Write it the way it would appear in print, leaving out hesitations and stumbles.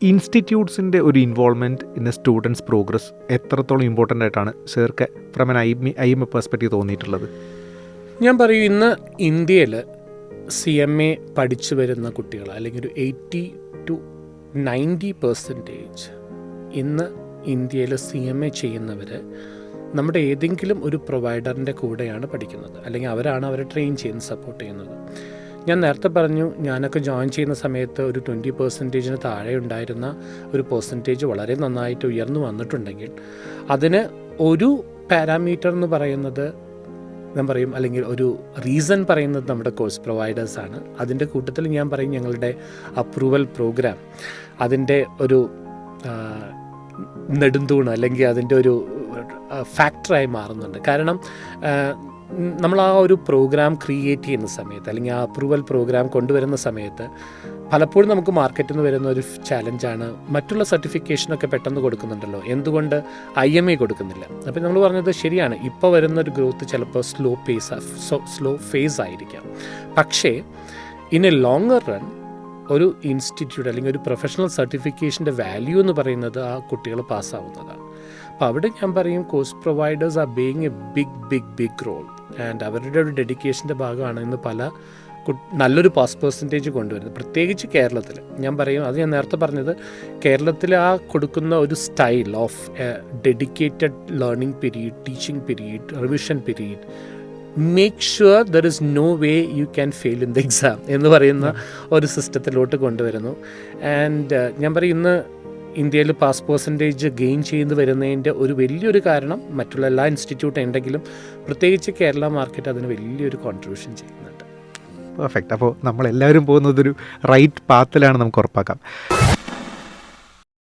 ഇൻസ്റ്റിറ്റ്യൂട്ട്സിൻ്റെ ഒരു involvement in a students progress എത്രത്തോളം important ആയിട്ടാണ് സാർക്ക് from N I M A perspective തോന്നിയിട്ടുള്ളത്? ഞാൻ പറയും, ഇന്ന് ഇന്ത്യയിൽ CMA പഠിച്ചു വരുന്ന കുട്ടികൾ അല്ലെങ്കിൽ ഒരു 80 to 90% ഇന്ന് ഇന്ത്യയിൽ CMA ചെയ്യുന്നവർ നമ്മുടെ ഏതെങ്കിലും ഒരു പ്രൊവൈഡറിൻ്റെ കൂടെയാണ് പഠിക്കുന്നത്, അല്ലെങ്കിൽ അവരാണ് അവരെ ട്രെയിൻ ചെയ്യുന്നത്, സപ്പോർട്ട് ചെയ്യുന്നത്. ഞാൻ നേരത്തെ പറഞ്ഞു, ഞാനൊക്കെ ജോയിൻ ചെയ്യുന്ന സമയത്ത് ഒരു 20% താഴെ ഉണ്ടായിരുന്ന ഒരു പെർസെൻറ്റേജ് വളരെ നന്നായിട്ട് ഉയർന്നു വന്നിട്ടുണ്ടെങ്കിൽ അതിന് ഒരു പാരാമീറ്റർ എന്ന് പറയുന്നത് ഞാൻ പറയും, അല്ലെങ്കിൽ ഒരു റീസൺ പറയുന്നത് നമ്മുടെ കോഴ്സ് പ്രൊവൈഡേഴ്സാണ്. അതിൻ്റെ കൂട്ടത്തിൽ ഞാൻ പറയും ഞങ്ങളുടെ അപ്രൂവൽ പ്രോഗ്രാം അതിൻ്റെ ഒരു നെടുന്തൂണ് അല്ലെങ്കിൽ അതിൻ്റെ ഒരു ഫാക്ടറായി മാറുന്നുണ്ട്. കാരണം നമ്മൾ ആ ഒരു പ്രോഗ്രാം ക്രിയേറ്റ് ചെയ്യുന്ന സമയത്ത് അല്ലെങ്കിൽ ആ അപ്രൂവൽ പ്രോഗ്രാം കൊണ്ടുവരുന്ന സമയത്ത് പലപ്പോഴും നമുക്ക് മാർക്കറ്റിൽ നിന്ന് വരുന്ന ഒരു ചാലഞ്ചാണ്, മറ്റുള്ള സർട്ടിഫിക്കേഷനൊക്കെ പെട്ടെന്ന് കൊടുക്കുന്നുണ്ടല്ലോ, എന്തുകൊണ്ട് IMA കൊടുക്കുന്നില്ല? അപ്പോൾ നമ്മൾ പറഞ്ഞത് ശരിയാണ്, ഇപ്പോൾ വരുന്നൊരു ഗ്രോത്ത് ചിലപ്പോൾ സ്ലോ ഫേസ് ആയിരിക്കാം. പക്ഷേ ഇൻ എ ലോങ്ങർ റൺ ഒരു ഇൻസ്റ്റിറ്റ്യൂട്ട് അല്ലെങ്കിൽ ഒരു പ്രൊഫഷണൽ സർട്ടിഫിക്കേഷൻ്റെ വാല്യൂ എന്ന് പറയുന്നത് ആ കുട്ടികൾ പാസ്സാവുന്നതാണ്. അപ്പോൾ അവിടെ ഞാൻ പറയും course providers are being a big role. And അവരുടെ ഒരു ഡെഡിക്കേഷൻ്റെ ഭാഗമാണ് ഇന്ന് പല നല്ലൊരു പാസ് പെർസെൻറ്റേജ് കൊണ്ടുവരുന്നത്, പ്രത്യേകിച്ച് കേരളത്തിൽ. ഞാൻ പറയും, അത് ഞാൻ നേരത്തെ പറഞ്ഞത്, കേരളത്തിൽ ആ കൊടുക്കുന്ന ഒരു style of dedicated learning period, teaching period, revision period, make sure there is no way you can fail in the exam എന്ന് പറയുന്ന ഒരു സിസ്റ്റത്തിലോട്ട് കൊണ്ടുവരുന്നു. ആൻഡ് ഞാൻ പറയും, ഇന്ന് ഇന്ത്യയിൽ പാസ് പെർസെൻറ്റേജ് ഗെയിൻ ചെയ്ത് വരുന്നതിൻ്റെ ഒരു വലിയൊരു കാരണം മറ്റുള്ള എല്ലാ ഇൻസ്റ്റിറ്റ്യൂട്ടും ഉണ്ടെങ്കിലും പ്രത്യേകിച്ച് കേരള മാർക്കറ്റ് അതിന് വലിയൊരു കോൺട്രിബ്യൂഷൻ ചെയ്യുന്നുണ്ട്. പെർഫെക്റ്റ്. അപ്പോൾ നമ്മളെല്ലാവരും പോകുന്നതൊരു റൈറ്റ് പാത്തിലാണ് നമുക്ക് ഉറപ്പാക്കാം.